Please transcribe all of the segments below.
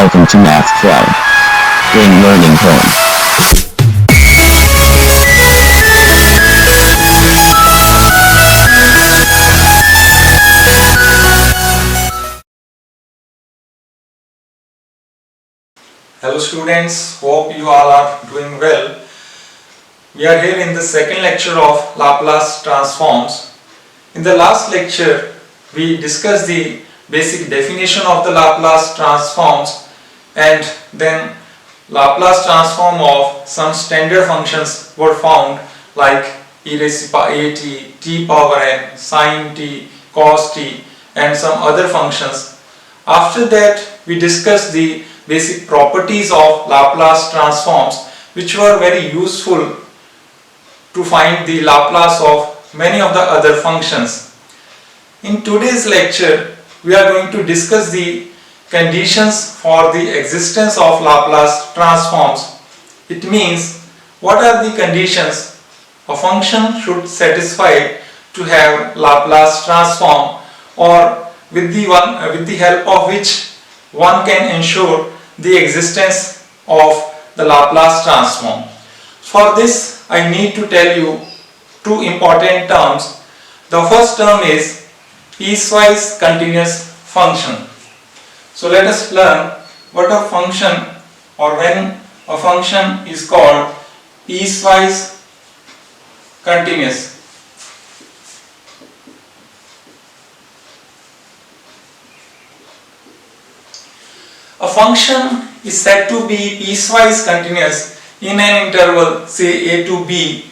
Welcome to Math Club in Learning Home. Hello students, hope you all are doing well. We are here in the second lecture of Laplace transforms. In the last lecture, we discussed the basic definition of the Laplace transforms and then Laplace transform of some standard functions were found like e raised to power at, t power n, sin t, cos t and some other functions. After that, we discussed the basic properties of Laplace transforms which were very useful to find the Laplace of many of the other functions. In today's lecture, we are going to discuss the conditions for the existence of Laplace transforms. It means what are the conditions a function should satisfy to have Laplace transform, or with the help of which one can ensure the existence of the Laplace transform. For this, I need to tell you two important terms. The first term is piecewise continuous function. So let us learn what a function or when a function is called piecewise continuous. A function is said to be piecewise continuous in an interval say a to b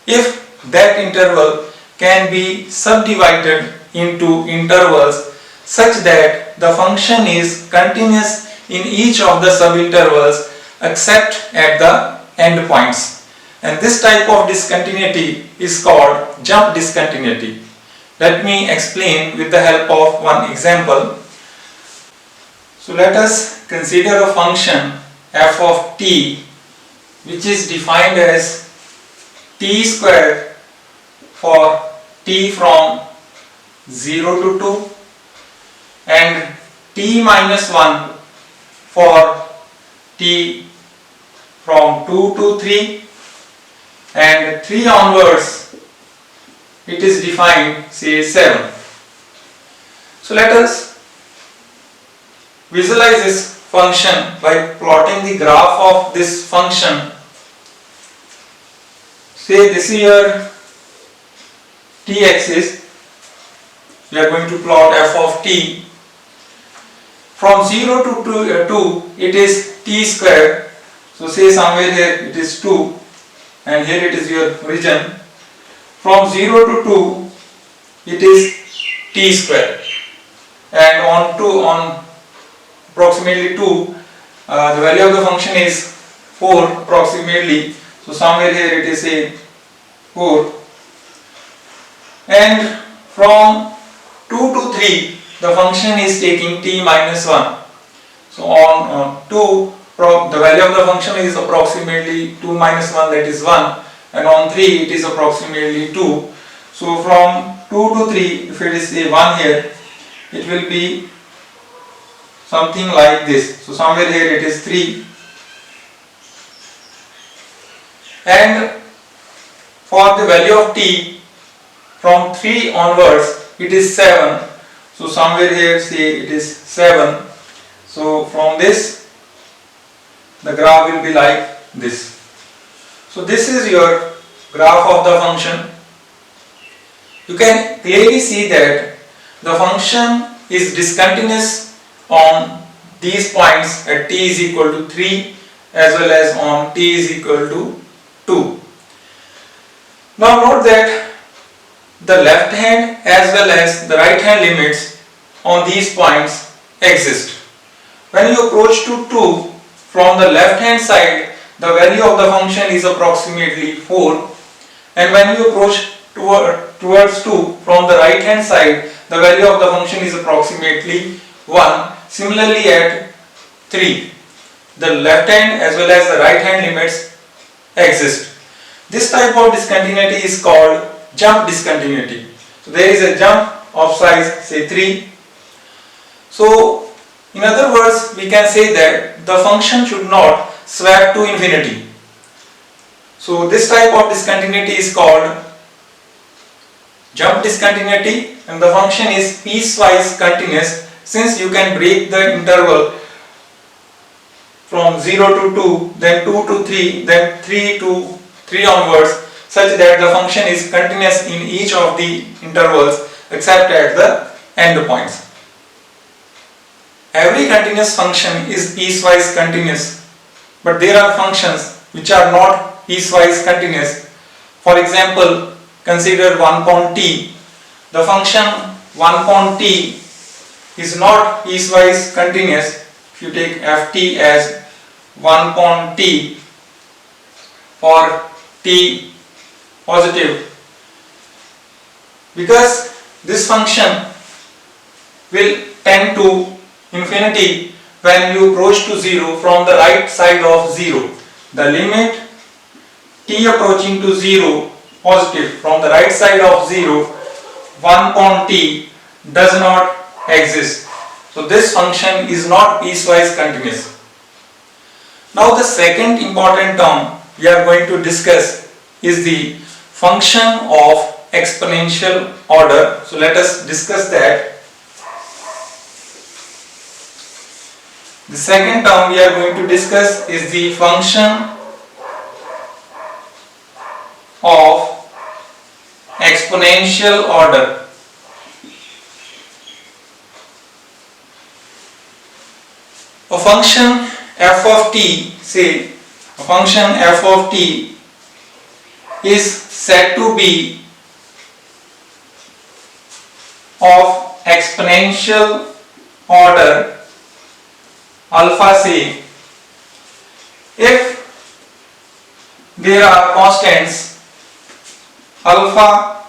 if that interval can be subdivided into intervals such that the function is continuous in each of the subintervals except at the endpoints. And this type of discontinuity is called jump discontinuity. Let me explain with the help of one example. So let us consider a function f of t which is defined as t squared for t from 0 to 2 and t minus 1 for t from 2 to 3 and 3 onwards it is defined say 7. So let us visualize this function by plotting the graph of this function. Say this is your t-axis. We are going to plot f of t. From 0 to 2 it is t squared. So say somewhere here it is 2 and here it is your origin. From 0 to 2 it is t squared, and on approximately 2 the value of the function is 4 approximately. So somewhere here it is a 4, and from 2 to 3 the function is taking t minus 1. So on 2 the value of the function is approximately 2 minus 1, that is 1, and on 3 it is approximately 2. So from 2 to 3 if it is say 1 here, it will be something like this. So somewhere here it is 3, and for the value of t from 3 onwards it is 7. So somewhere here say it is 7. So from this the graph will be like this. So this is your graph of the function. You can clearly see that the function is discontinuous on these points at t is equal to 3 as well as on t is equal to 2. Now note that the left hand as well as the right hand limits on these points exist. When you approach to 2 from the left hand side, the value of the function is approximately 4, and when you approach towards 2 from the right hand side, the value of the function is approximately 1. Similarly at 3, the left hand as well as the right hand limits exist. This type of discontinuity is called jump discontinuity. So there is a jump of size say 3. So In other words, we can say that the function should not swap to infinity. So this type of discontinuity is called jump discontinuity, and the function is piecewise continuous, since you can break the interval from 0 to 2, then 2 to 3, then 3 to 3 onwards, such that the function is continuous in each of the intervals except at the end points. Every continuous function is piecewise continuous, but there are functions which are not piecewise continuous. For example, consider 1 upon t. The function 1 upon t is not piecewise continuous. If you take ft as 1 upon t for t positive, because this function will tend to infinity when you approach to 0 from the right side of 0. The limit t approaching to 0 positive from the right side of 0, 1 upon t does not exist. So this function is not piecewise continuous. Now the second important term we are going to discuss is the function of exponential order. So let us discuss that. The second term we are going to discuss is the function of exponential order. A function f of t, say a function f of t is said to be of exponential order alpha, say if there are constants alpha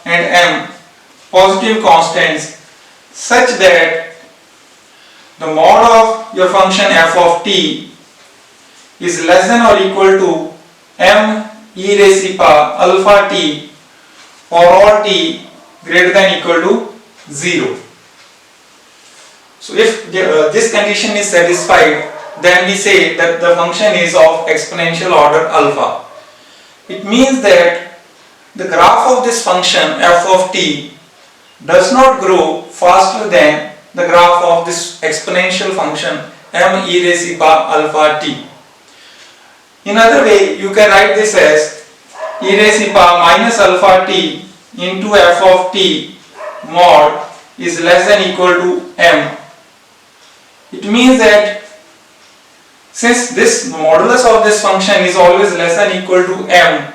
and m, positive constants, such that the mod of your function f of t is less than or equal to m e raised to power alpha t for all t greater than equal to 0. So if this condition is satisfied, then we say that the function is of exponential order alpha. It means that the graph of this function f of t does not grow faster than the graph of this exponential function m e raised to power alpha t. In other way, you can write this as e raised to power minus alpha t into f of t mod is less than equal to m. It means that since this modulus of this function is always less than equal to m,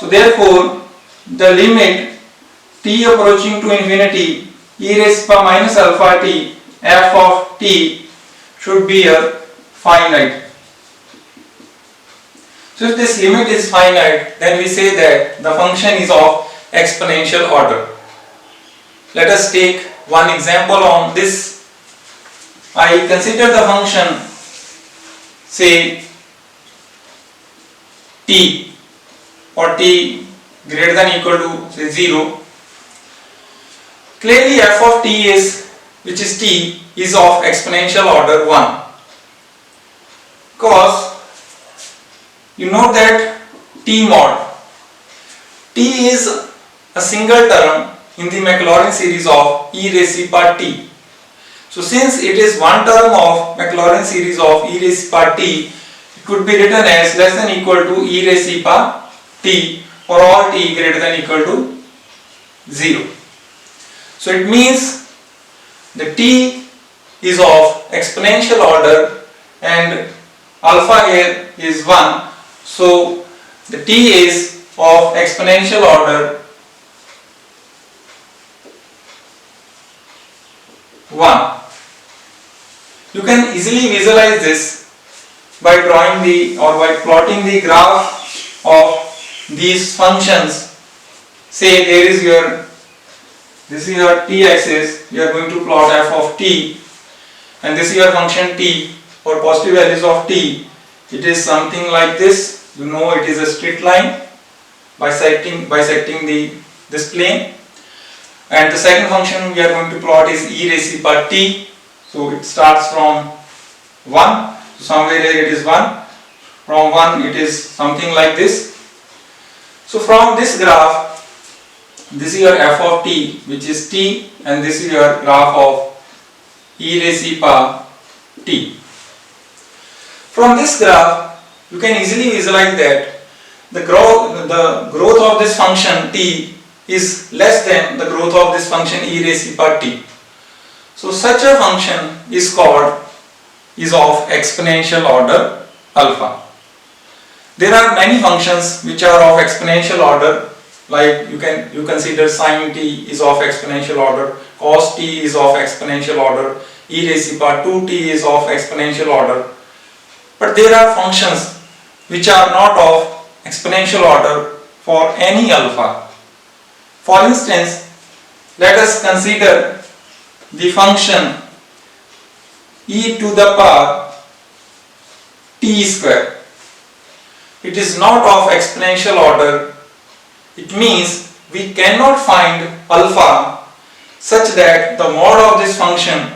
so therefore the limit t approaching to infinity e raised to power minus alpha t f of t should be a finite. So if this limit is finite, then we say that the function is of exponential order. Let us take one example on this. I consider the function, say t, or t greater than equal to say 0. Clearly f of t is, which is t, is of exponential order 1, because you know that t mod, t is a single term in the Maclaurin series of e raised to power t. So since it is one term of Maclaurin series of e raised to power t, it could be written as less than equal to e raised to power t for all t greater than equal to 0. So it means the t is of exponential order and alpha here is 1. So the t is of exponential order 1. You can easily visualize this by drawing the or by plotting the graph of these functions. Say this is your t axis, you are going to plot f of t, and this is your function t for positive values of t. It is something like this. You know it is a straight line bisecting this plane. and the second function we are going to plot is e raised to power t. So it starts from 1, so somewhere here it is 1, from 1 it is something like this. So from this graph, this is your f of t, which is t, and this is your graph of e raised to power t. From this graph, you can easily visualize that the growth of this function t is less than the growth of this function e raised to power t. So such a function is of exponential order alpha. There are many functions which are of exponential order, like you consider sin t is of exponential order, cos t is of exponential order, e raised to power 2t is of exponential order. But there are functions which are not of exponential order for any alpha. For instance, let us consider the function e to the power t square. It is not of exponential order. It means we cannot find alpha such that the mod of this function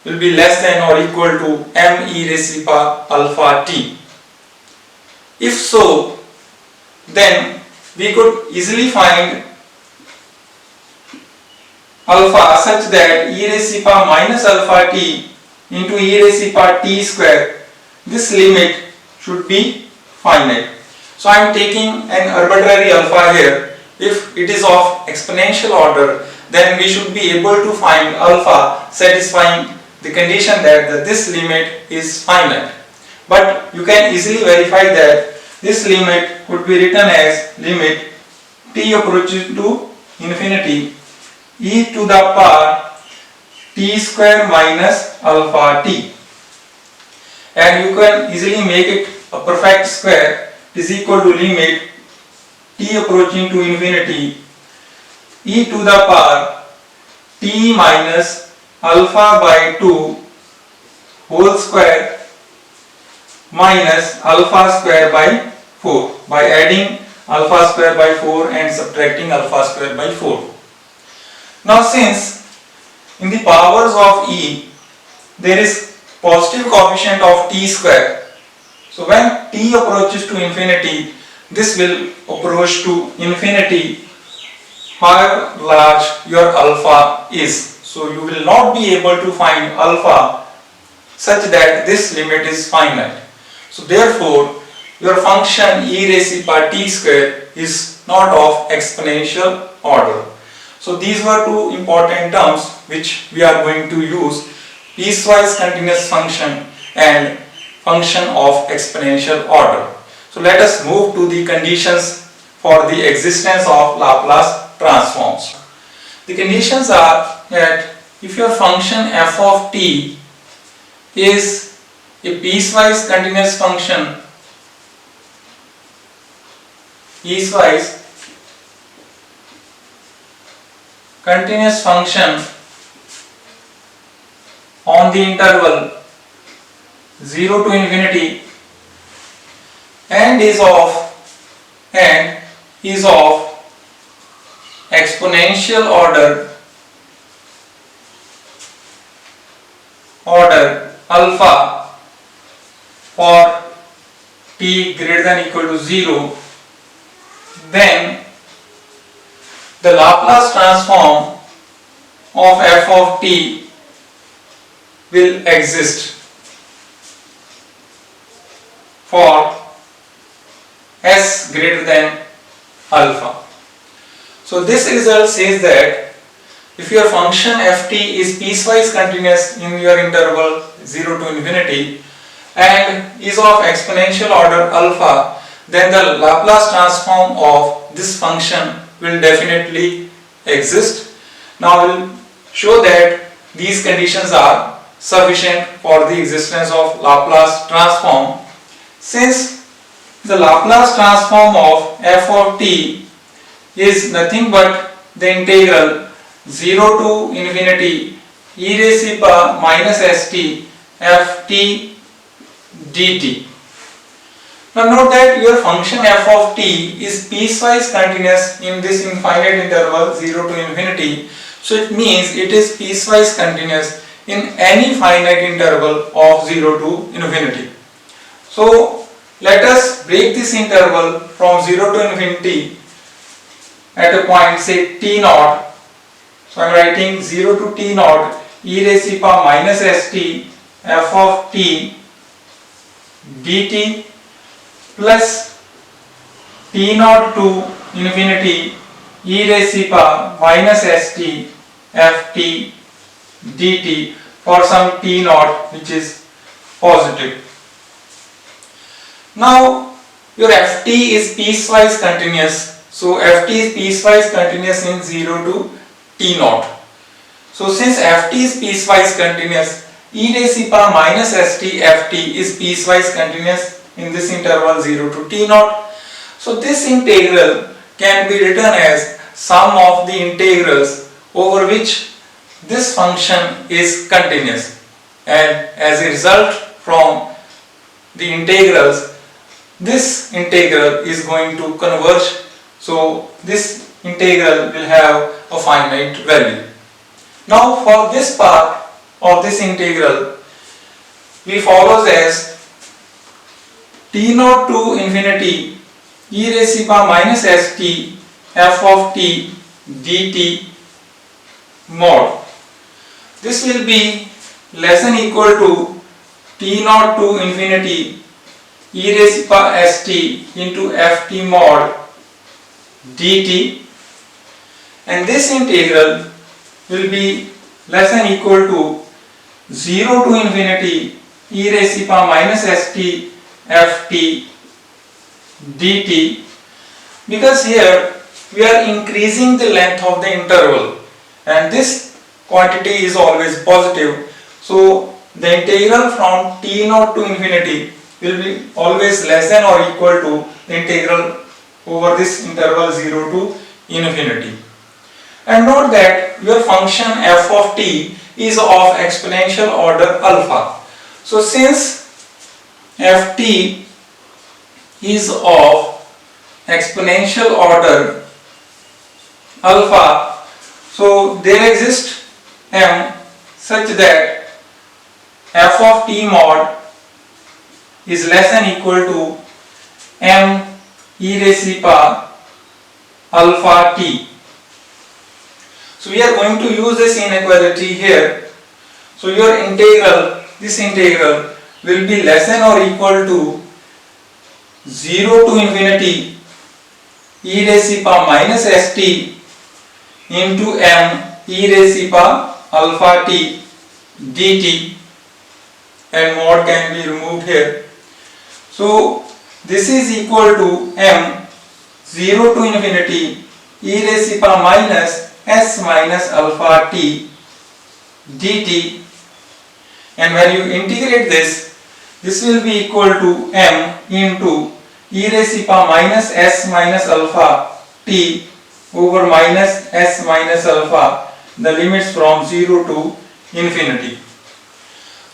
will be less than or equal to m e raised to the power alpha t. If so, then we could easily find alpha such that e raised to the power minus alpha t into e raised to the power t square, this limit should be finite. So I am taking an arbitrary alpha here. If it is of exponential order, then we should be able to find alpha satisfying the condition that this limit is finite. But you can easily verify that this limit could be written as limit t approaches to infinity e to the power t square minus alpha t, and you can easily make it a perfect square is equal to limit t approaching to infinity e to the power t minus alpha by 2 whole square minus alpha square by 4, by adding alpha square by 4 and subtracting alpha square by 4. Now since in the powers of e there is positive coefficient of t square, so when t approaches to infinity, this will approach to infinity however large your alpha is. So you will not be able to find alpha such that this limit is finite. So therefore your function e raised to the power t square is not of exponential order. So these were two important terms which we are going to use: piecewise continuous function and function of exponential order. So let us move to the conditions for the existence of Laplace transforms. The conditions are that if your function f of t is a piecewise continuous function, on the interval 0 to infinity and is of exponential order alpha for t greater than equal to 0, then the Laplace transform of f of t will exist for s greater than alpha. So this result says that if your function ft is piecewise continuous in your interval 0 to infinity and is of exponential order alpha, then the Laplace transform of this function will definitely exist. Now we will show that these conditions are sufficient for the existence of Laplace transform. Since the Laplace transform of f of t is nothing but the integral 0 to infinity e raised to the power minus st ft dt. Now note that your function f of t is piecewise continuous in this infinite interval 0 to infinity. So it means it is piecewise continuous in any finite interval of 0 to infinity. So let us break this interval from 0 to infinity at a point say t naught. So I am writing 0 to t naught e raised to power minus st f of t dt plus t naught to infinity e raised to power minus st f t dt for some t naught which is positive. Now your ft is piecewise continuous. So ft is piecewise continuous in 0 to t naught. So since ft is piecewise continuous, e raised to power minus st ft is piecewise continuous in this interval 0 to t naught. So this integral can be written as sum of the integrals over which this function is continuous, and as a result from the integrals, this integral is going to converge. So this integral will have a finite value. Now for this part of this integral, we follows as t naught to infinity e raised to power minus st f of t dt mod. This will be less than equal to t naught to infinity e raised to power st into ft mod dt, and this integral will be less than equal to 0 to infinity e raised to power minus st ft dt, because here we are increasing the length of the interval and this quantity is always positive. So the integral from t naught to infinity will be always less than or equal to the integral over this interval 0 to infinity. And note that your function f of t is of exponential order alpha. So since ft is of exponential order alpha, so there exists m such that f of t mod is less than equal to m e raised to power alpha t. So we are going to use this inequality here. So your integral, this integral will be less than or equal to 0 to infinity e raised to power minus st into m e raised to power alpha t dt, and mod can be removed here. So this is equal to m 0 to infinity e raised to power minus s minus alpha t dt, and when you integrate this, this will be equal to m into e raised to power minus s minus alpha t over minus s minus alpha, the limits from 0 to infinity.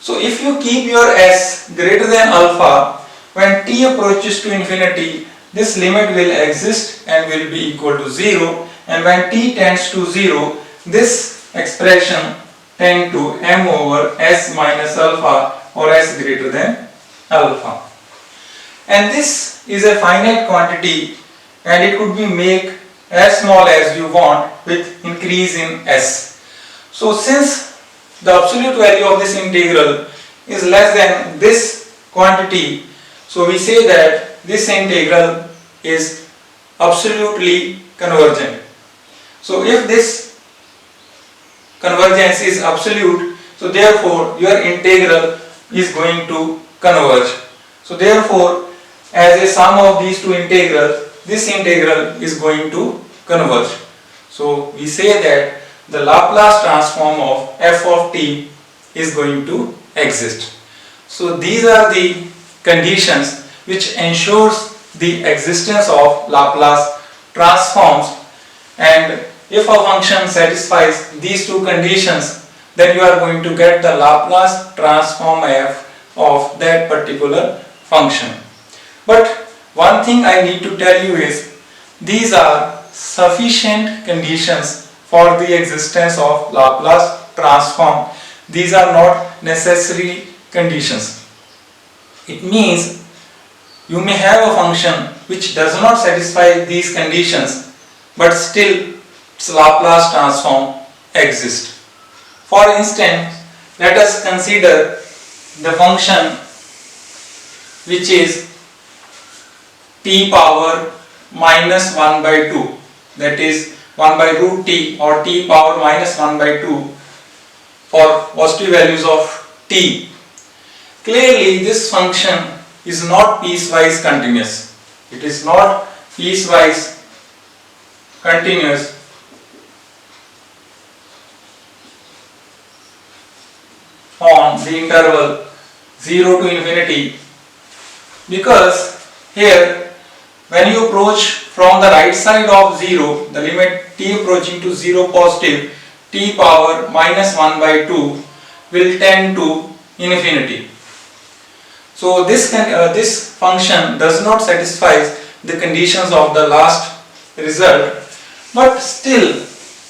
So if you keep your s greater than alpha, when t approaches to infinity, this limit will exist and will be equal to 0, and when t tends to 0, this expression tend to m over s minus alpha or s greater than alpha. And this is a finite quantity and it could be made as small as you want with increase in s. So since the absolute value of this integral is less than this quantity, so we say that this integral is absolutely convergent. So if this convergence is absolute, so therefore your integral is going to converge. So therefore, as a sum of these two integrals, this integral is going to converge. So we say that the Laplace transform of f of t is going to exist. So these are the conditions which ensures the existence of Laplace transforms, and if a function satisfies these two conditions, then you are going to get the Laplace transform f of that particular function. But one thing I need to tell you is these are sufficient conditions for the existence of Laplace transform. These are not necessary conditions. It means you may have a function which does not satisfy these conditions, but still its Laplace transform exists. For instance, let us consider the function which is t power minus 1 by 2, that is 1 by root t or t power minus 1 by 2 for positive values of t. Clearly this function is not piecewise continuous. It is not piecewise continuous on the interval 0 to infinity, because here when you approach from the right side of 0, the limit t approaching to 0 positive, t power minus 1 by 2 will tend to infinity. So this function does not satisfy the conditions of the last result, but still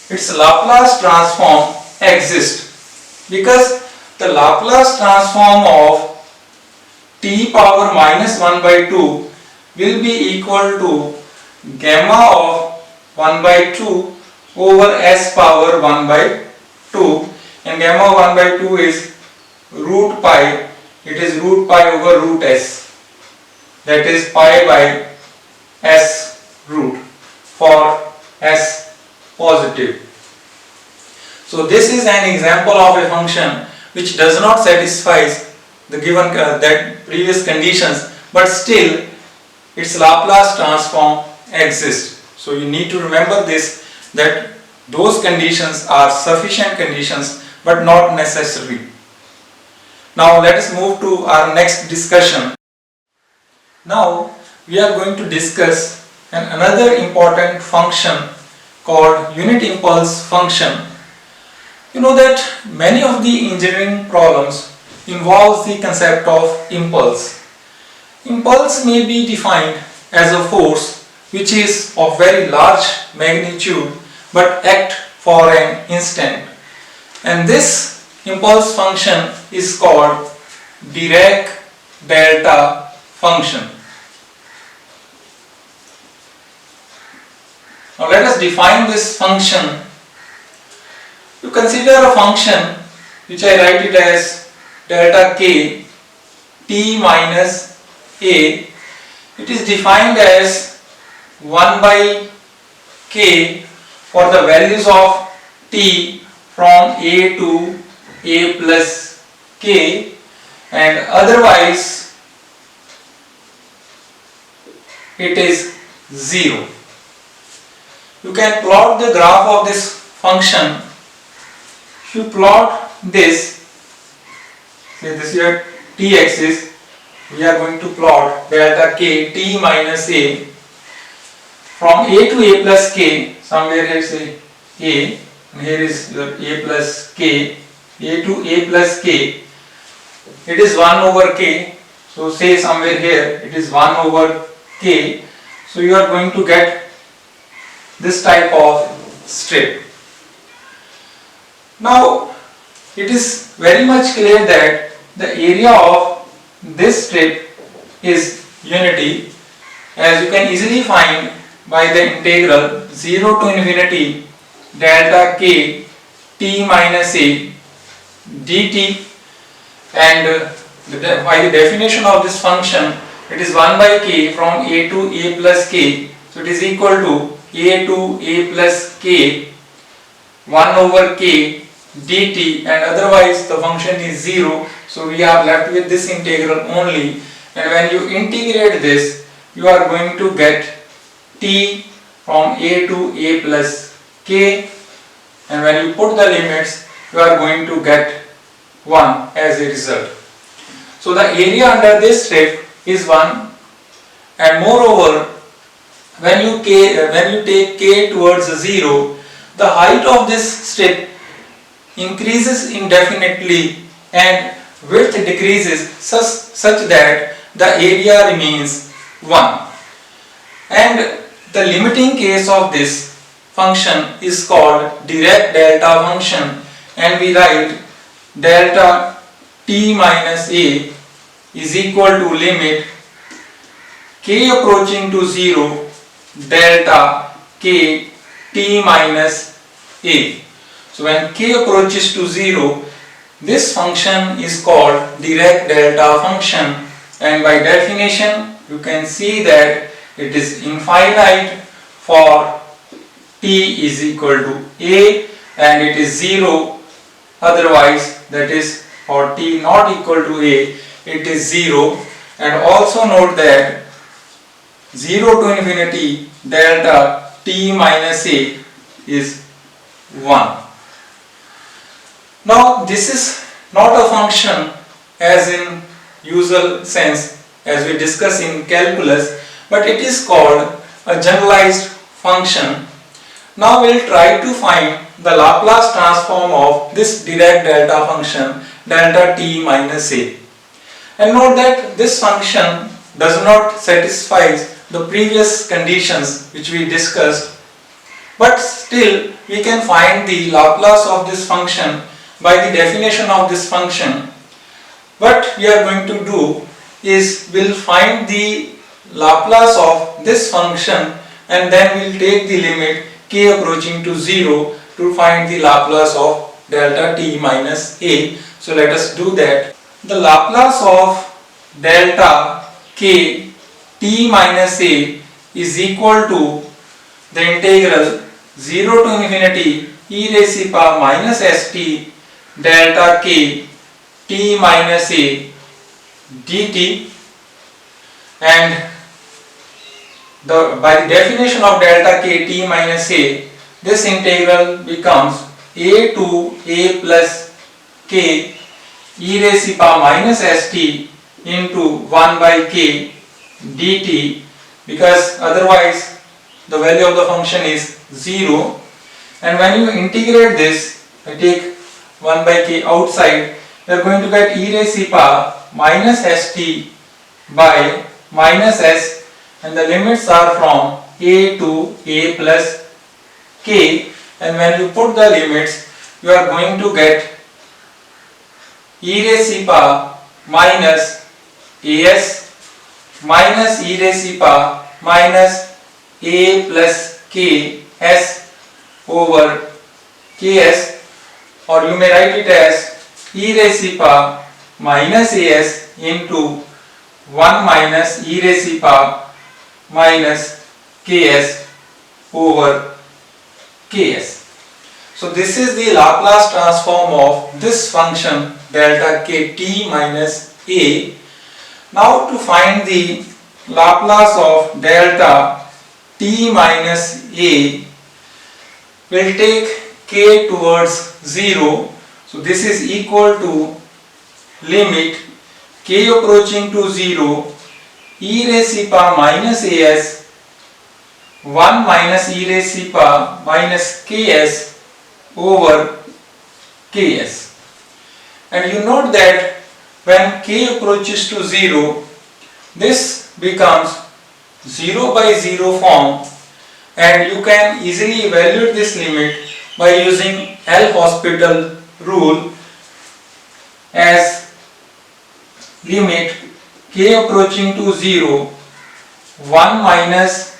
its Laplace transform exists, because the Laplace transform of t power minus 1 by 2 will be equal to gamma of 1 by 2 over s power 1 by 2, and gamma of 1 by 2 is root pi. It is root pi over root s, that is pi by s root for s positive. So this is an example of a function which does not satisfy the given that previous conditions, but still its Laplace transform exists. So you need to remember this, that those conditions are sufficient conditions but not necessary. Now let us move to our next discussion. Now we are going to discuss another important function called unit impulse function. You know that many of the engineering problems involves the concept of impulse. Impulse may be defined as a force which is of very large magnitude but act for an instant, and this impulse function is called Dirac delta function. Now let us define this function. You consider a function which I write it as delta k t minus a. It is defined as 1 by k for the values of t from a to a plus k, and otherwise it is 0. You can plot the graph of this function. If you plot this, say this is your t-axis, we are going to plot delta k t minus a from a to a plus k, somewhere here say a, and here is your a plus k, a to a plus k, it is 1 over k, so say somewhere here it is 1 over k, so you are going to get this type of strip. Now it is very much clear that the area of this strip is unity, as you can easily find by the integral 0 to infinity delta k t minus a dt, and by the definition of this function it is 1 by k from a to a plus k, so it is equal to a to a plus k 1 over k dt, and otherwise the function is 0, so we are left with this integral only, and when you integrate this you are going to get t from a to a plus k, and when you put the limits you are going to get 1 as a result. So the area under this strip is 1, and moreover when you take k towards 0, the height of this strip increases indefinitely and width decreases such that the area remains 1. And the limiting case of this function is called Dirac delta function, and we write delta t minus a is equal to limit k approaching to 0 delta k t minus a. So when k approaches to 0, this function is called Dirac delta function, and by definition you can see that it is infinite for t is equal to a, and it is 0 otherwise, that is for t not equal to a it is 0. And also note that 0 to infinity delta t minus a is 1. Now this is not a function as in usual sense as we discuss in calculus, but it is called a generalized function. Now we will try to find the Laplace transform of this Dirac delta function delta t minus a. And note that this function does not satisfy the previous conditions which we discussed, but still we can find the Laplace of this function by the definition of this function. What we are going to do is we will find the Laplace of this function, and then we will take the limit k approaching to 0 to find the Laplace of delta t minus a. So let us do that. The Laplace of delta k t minus a is equal to the integral 0 to infinity e raised to power minus st delta k t minus a dt, and by the definition of delta k t minus a, this integral becomes a to a plus k e raised to power minus st into 1 by k dt, because otherwise the value of the function is 0. And when you integrate this, I take 1 by k outside, you are going to get e raised to power minus st by minus s, and the limits are from a to a plus k, and when you put the limits you are going to get e raised to power minus as minus e raised to power minus a plus k s over ks, or you may write it as e raised to power minus as into 1 minus e raised to power minus ks over ks. So this is the Laplace transform of this function delta k t minus a. Now to find the Laplace of delta t minus a, we'll take k towards 0. So this is equal to limit k approaching to 0 e raised to power minus as 1 minus e raised to power minus ks over ks. And you note that when k approaches to 0, this becomes 0 by 0 form, and you can easily evaluate this limit by using L'Hospital rule, as limit k approaching to 0 1 minus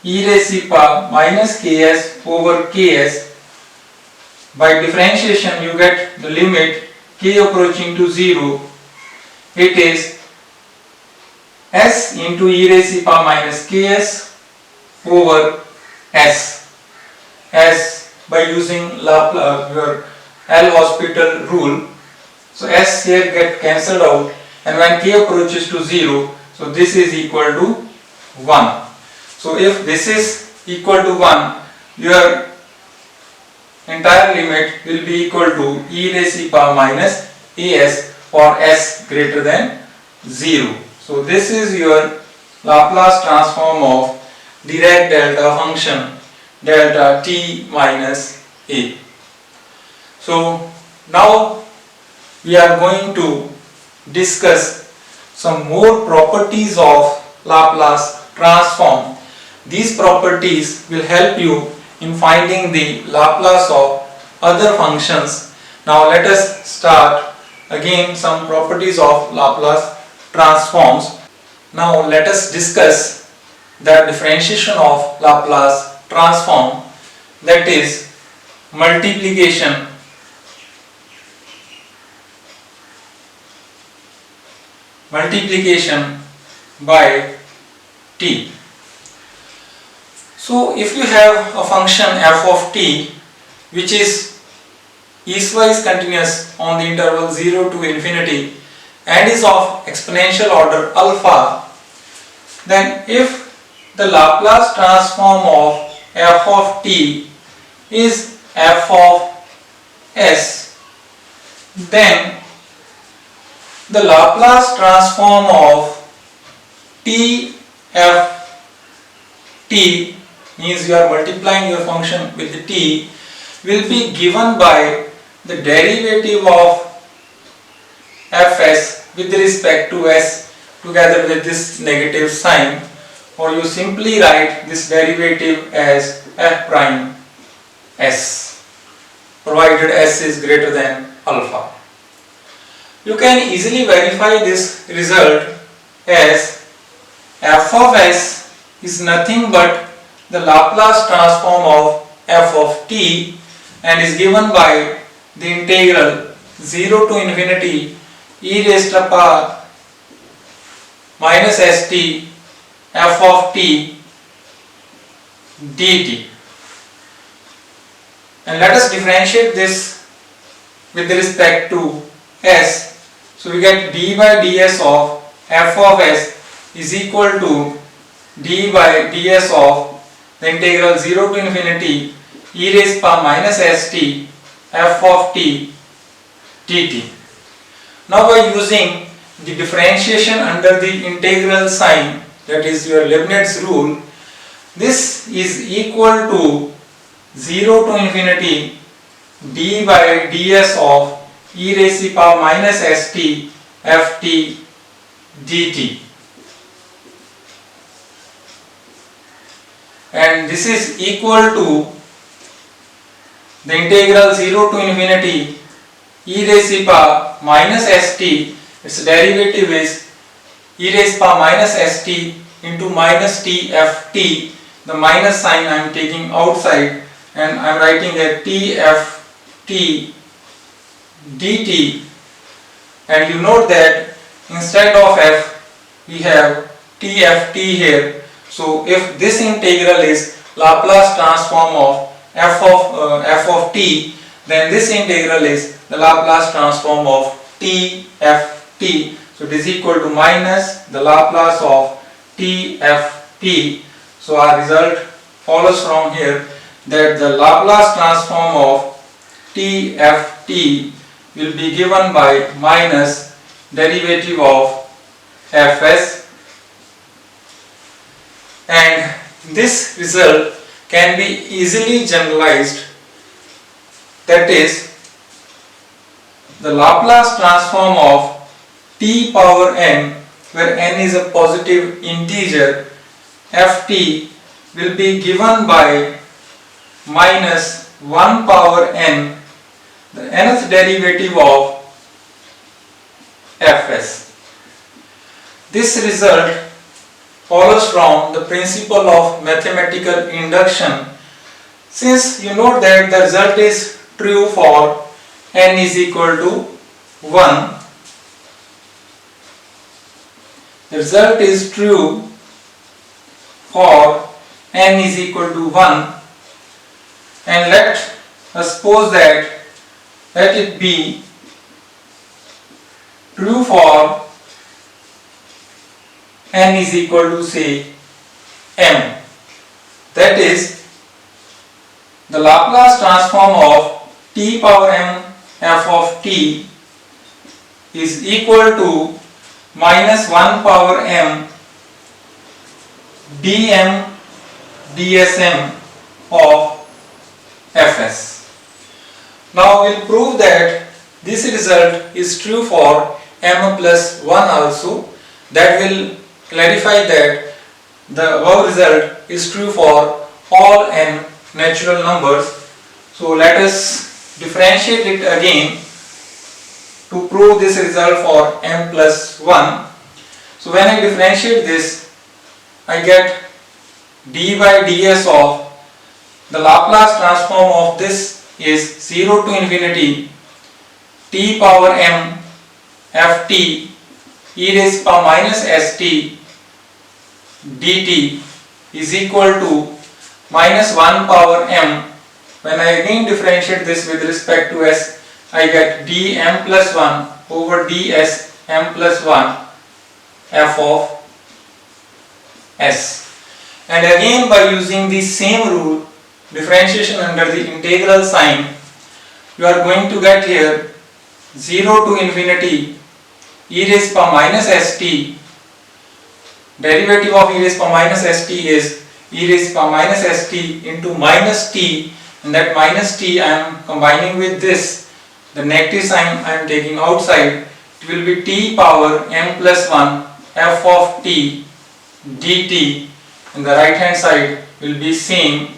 e raised to power minus ks over ks. By differentiation you get the limit k approaching to 0, it is s into e raised to power minus ks over s, as by using your L'Hospital rule. So s here get cancelled out, and when k approaches to 0, so this is equal to 1. So if this is equal to 1, your entire limit will be equal to e raised to power minus as for s greater than 0. So this is your Laplace transform of Dirac delta function delta t minus a. So now we are going to discuss some more properties of Laplace transform. These properties will help you in finding the Laplace of other functions. Now let us start again some properties of Laplace transforms. Now let us discuss the differentiation of Laplace transform, that is multiplication by t. So if you have a function f of t which is piecewise continuous on the interval 0 to infinity and is of exponential order alpha, then if the Laplace transform of f of t is f of s, then the Laplace transform of t f t, means you are multiplying your function with the t, will be given by the derivative of fs with respect to s together with this negative sign, or you simply write this derivative as f prime s, provided s is greater than alpha. You can easily verify this result as f of s is nothing but the Laplace transform of f of t and is given by the integral 0 to infinity e raised to the power minus st f of t dt. And let us differentiate this with respect to s. So we get d by ds of f of s is equal to d by ds of the integral 0 to infinity e raised to the power minus st f of t dt. Now by using the differentiation under the integral sign, that is your Leibniz rule, this is equal to 0 to infinity d by ds of e raised to the power minus st ft dt, and this is equal to the integral 0 to infinity e raised to the power minus st, its derivative is e raised to the power minus st into minus t ft. The minus sign I am taking outside and I am writing a t ft dt, and you note that instead of f we have t ft here. So if this integral is Laplace transform of f of t, then this integral is the Laplace transform of t ft. So it is equal to minus the Laplace of t ft. So our result follows from here that the Laplace transform of t ft will be given by minus derivative of fs, and this result can be easily generalized, that is the Laplace transform of t power n, where n is a positive integer, ft will be given by minus 1 power n, the nth derivative of fs. This result follows from the principle of mathematical induction, since you note that the result is true for n is equal to 1. The result is true for n is equal to 1, and let us suppose that let it be true for n is equal to say m, that is the Laplace transform of t power m f of t is equal to minus 1 power m dm dsm of fs. Now we will prove that this result is true for m plus 1 also. That will clarify that the above result is true for all n natural numbers. So let us differentiate it again to prove this result for m plus 1. So when I differentiate this, I get d by ds of the Laplace transform of this is 0 to infinity t power m ft e raised power minus st dt is equal to minus 1 power m. When I again differentiate this with respect to s, I get dm plus 1 over ds m plus 1 f of s. And again, by using the same rule, differentiation under the integral sign, you are going to get here 0 to infinity e raised power minus st. Derivative of e raised power minus st is e raised power minus st into minus t, and that minus t I am combining with this, the negative sign I am taking outside. It will be t power m plus 1 f of t dt, and the right hand side will be same.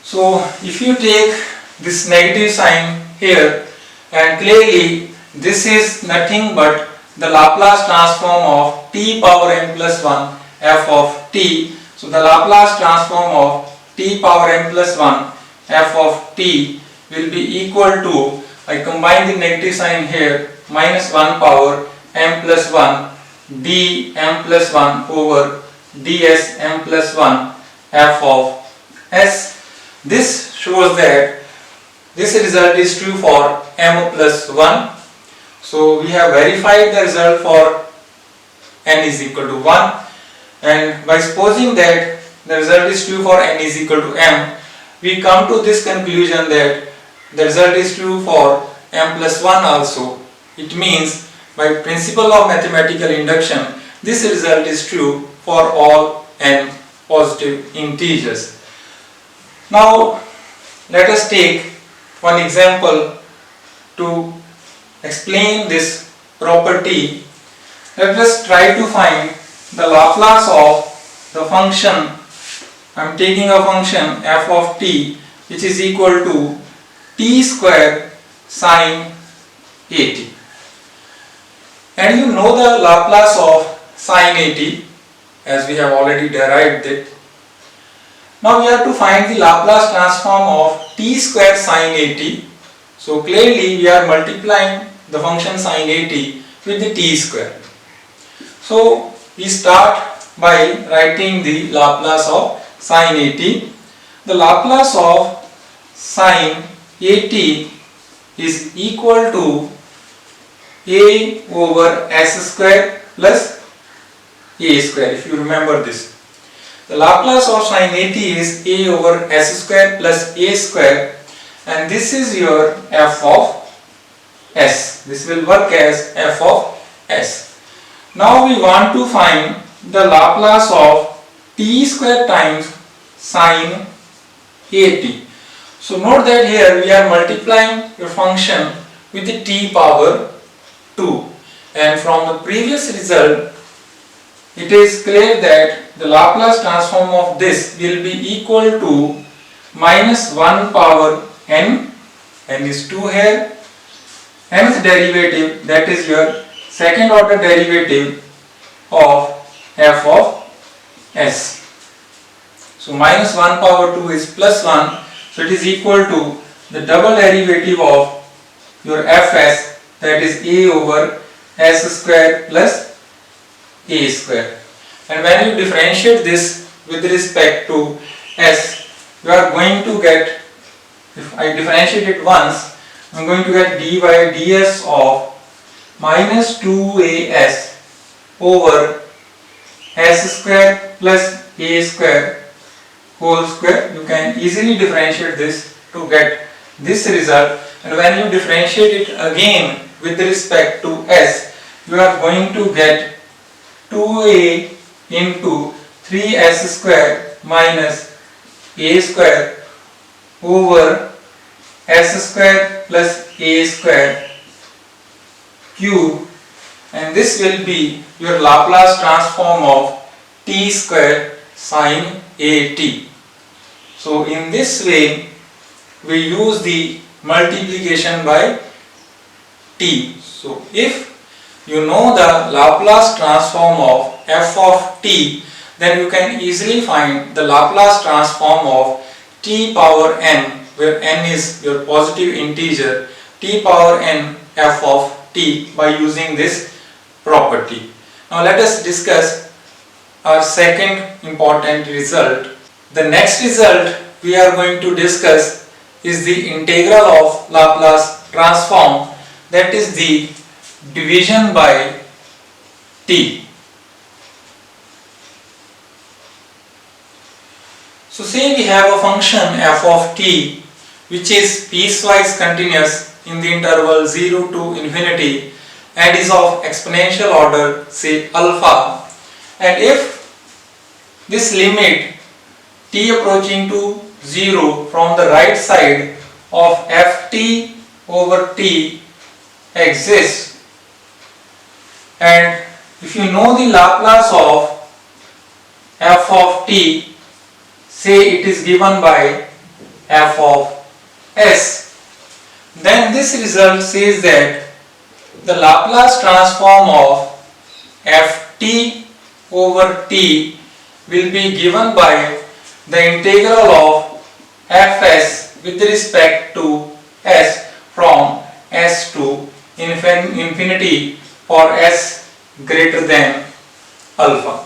So if you take this negative sign here, and clearly this is nothing but the Laplace transform of t power n plus 1 f of t. So the Laplace transform of t power n plus 1 f of t will be equal to, I combine the negative sign here, minus 1 power m plus 1 d m plus 1 over ds m plus 1 f of s. This shows that this result is true for m plus 1. So we have verified the result for n is equal to 1, and by supposing that the result is true for n is equal to m, we come to this conclusion that the result is true for m plus 1 also. It means by principle of mathematical induction, this result is true for all n positive integers. Now let us take one example to explain this property. Let us try to find the Laplace of the function. I am taking a function f of t which is equal to t square sine at. And you know the Laplace of sine at, as we have already derived it. Now we have to find the Laplace transform of t square sine at. So clearly we are multiplying the function sine at with the t square. So we start by writing the Laplace of sine at. The Laplace of sine at is equal to a over s square plus a square, if you remember this. The Laplace of sine at is a over s square plus a square, and this is your f of s. This will work as f of s. Now we want to find the Laplace of t square times sine at. So note that here we are multiplying your function with the t power 2, and from the previous result it is clear that the Laplace transform of this will be equal to minus 1 power n is 2 here, nth derivative, that is your second order derivative of f of s. So minus 1 power 2 is plus 1, so it is equal to the double derivative of your fs, that is a over s square plus a square. And when you differentiate this with respect to s, you are going to get, if I differentiate it once, I am going to get d by ds of minus 2as over s square plus a square whole square. You can easily differentiate this to get this result, and when you differentiate it again with respect to s, you are going to get 2a into 3s square minus a square over s s square plus a square cube, and this will be your Laplace transform of t square sin a t. So in this way we use the multiplication by t. So if you know the Laplace transform of f of t, then you can easily find the Laplace transform of t power n, where n is your positive integer, t power n f of t, by using this property. Now let us discuss our second important result. The next result we are going to discuss is the integral of Laplace transform, that is the division by t. So say we have a function f of t which is piecewise continuous in the interval 0 to infinity and is of exponential order, say alpha, and if this limit t approaching to 0 from the right side of ft over t exists, and if you know the Laplace of f of t, say it is given by f of s, then this result says that the Laplace transform of ft over t will be given by the integral of fs with respect to s from s to infinity for s greater than alpha.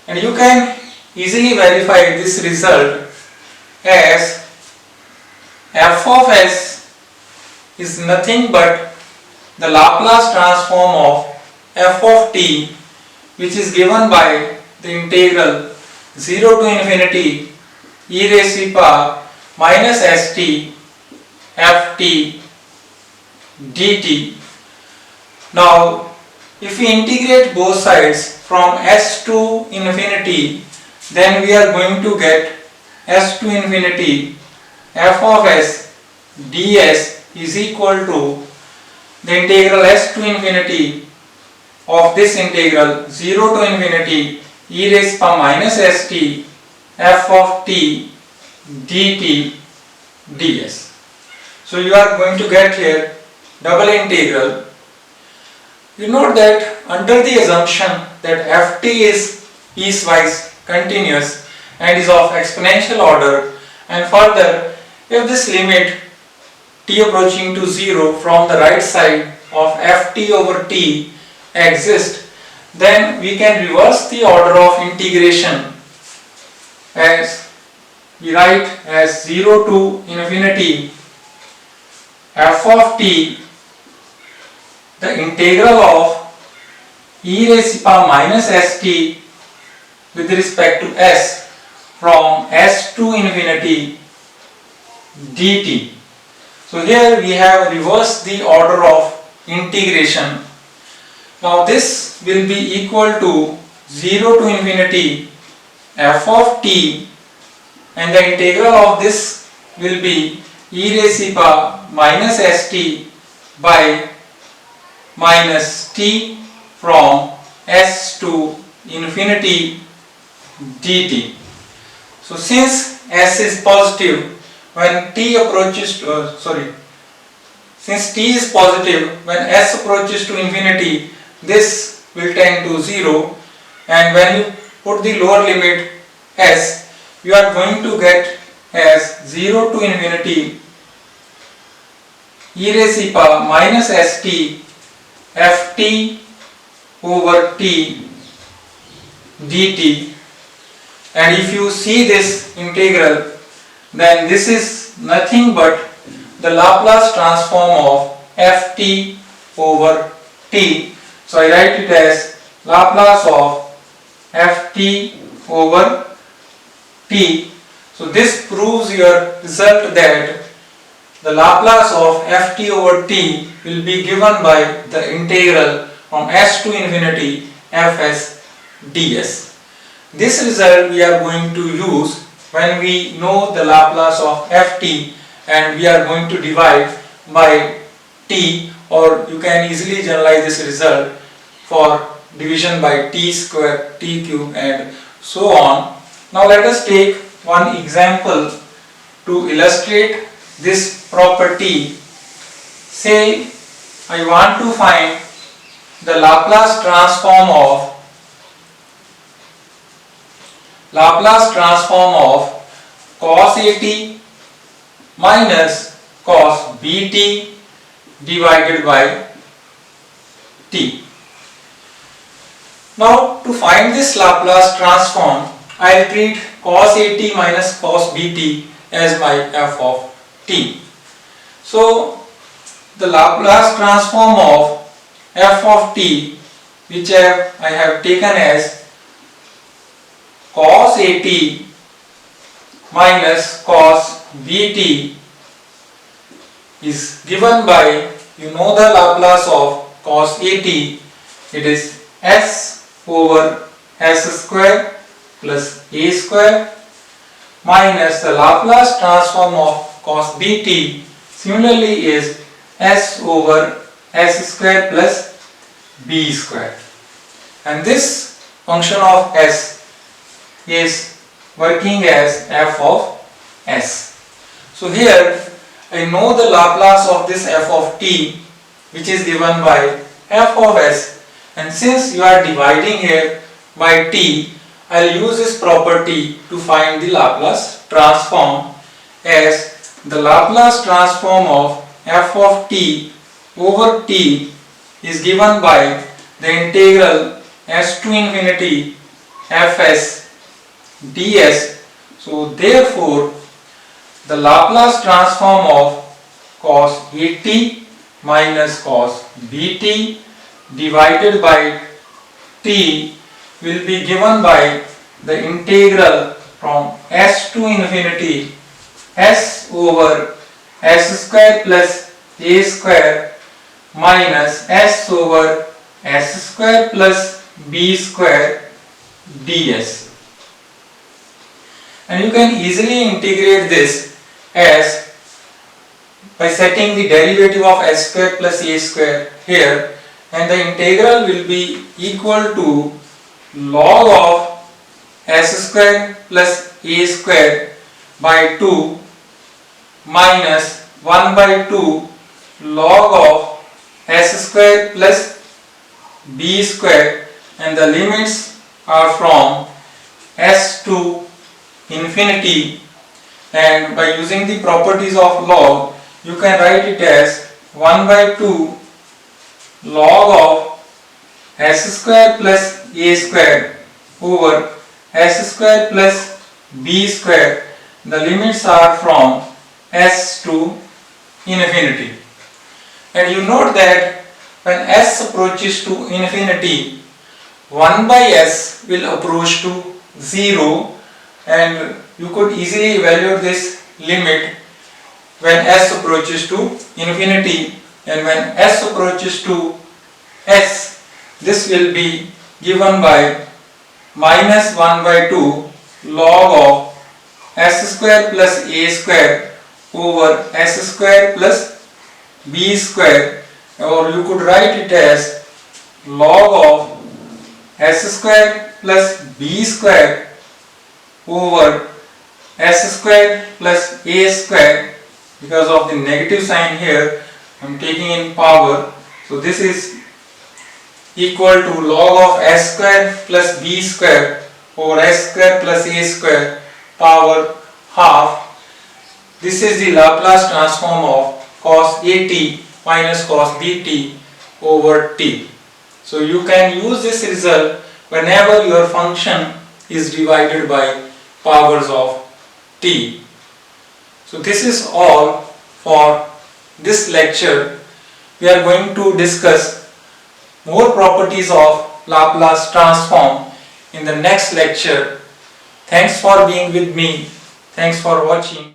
And you can easily verify this result as f of s is nothing but the Laplace transform of f of t, which is given by the integral 0 to infinity e raised to power minus st ft dt. Now if we integrate both sides from s to infinity, then we are going to get s to infinity f of s ds is equal to the integral s to infinity of this integral 0 to infinity e raised to power minus st f of t dt ds. So you are going to get here double integral. You note that under the assumption that ft is piecewise continuous and is of exponential order, and further if this limit t approaching to 0 from the right side of ft over t exists, then we can reverse the order of integration as we write as 0 to infinity f of t, the integral of e raised to power minus st with respect to s from s to infinity dt. So here we have reversed the order of integration. Now this will be equal to 0 to infinity f of t, and the integral of this will be e raised to power minus st by minus t from s to infinity dt. So since s is positive when t approaches to, since t is positive when s approaches to infinity, this will tend to 0, and when you put the lower limit s, you are going to get as 0 to infinity e raised to power minus st ft over t dt. And if you see this integral, then this is nothing but the Laplace transform of ft over t. So I write it as Laplace of ft over t. So this proves your result that the Laplace of ft over t will be given by the integral from s to infinity fs ds. This result we are going to use when we know the Laplace of ft and we are going to divide by t, or you can easily generalize this result for division by t square, t cube and so on. Now let us take one example to illustrate this property. Say I want to find the Laplace transform of cos AT minus cos BT divided by t. Now to find this Laplace transform, I will treat cos AT minus cos BT as my f of t. So the Laplace transform of f of t, which I have taken as cos AT minus cos BT, is given by, you know the Laplace of cos AT, it is s over s square plus a square minus the Laplace transform of cos BT similarly is s over s square plus b square, and this function of s is working as f of s. So here I know the Laplace of this f of t, which is given by f of s, and since you are dividing here by t, I will use this property to find the Laplace transform, as the Laplace transform of f of t over t is given by the integral s to infinity fs ds. So therefore the Laplace transform of cos AT minus cos BT divided by t will be given by the integral from s to infinity s over s square plus a square minus s over s square plus b square ds. And you can easily integrate this as by setting the derivative of s square plus a square here, and the integral will be equal to log of s square plus a square by 2 minus 1 by 2 log of s square plus b square, and the limits are from s to infinity, and by using the properties of log you can write it as 1 by 2 log of s square plus a square over s square plus b square. The limits are from s to infinity, and you note that when s approaches to infinity, 1 by s will approach to 0, and you could easily evaluate this limit when s approaches to infinity, and when s approaches to s, this will be given by minus 1 by 2 log of s square plus a square over s square plus b square, or you could write it as log of s square plus b square over s square plus a square. Because of the negative sign here, I am taking in power, so this is equal to log of s square plus b square over s square plus a square power half. This is the Laplace transform of cos AT minus cos BT over t. So you can use this result whenever your function is divided by powers of t. So this is all for this lecture. We are going to discuss more properties of Laplace transform in the next lecture. Thanks for being with me. Thanks for watching.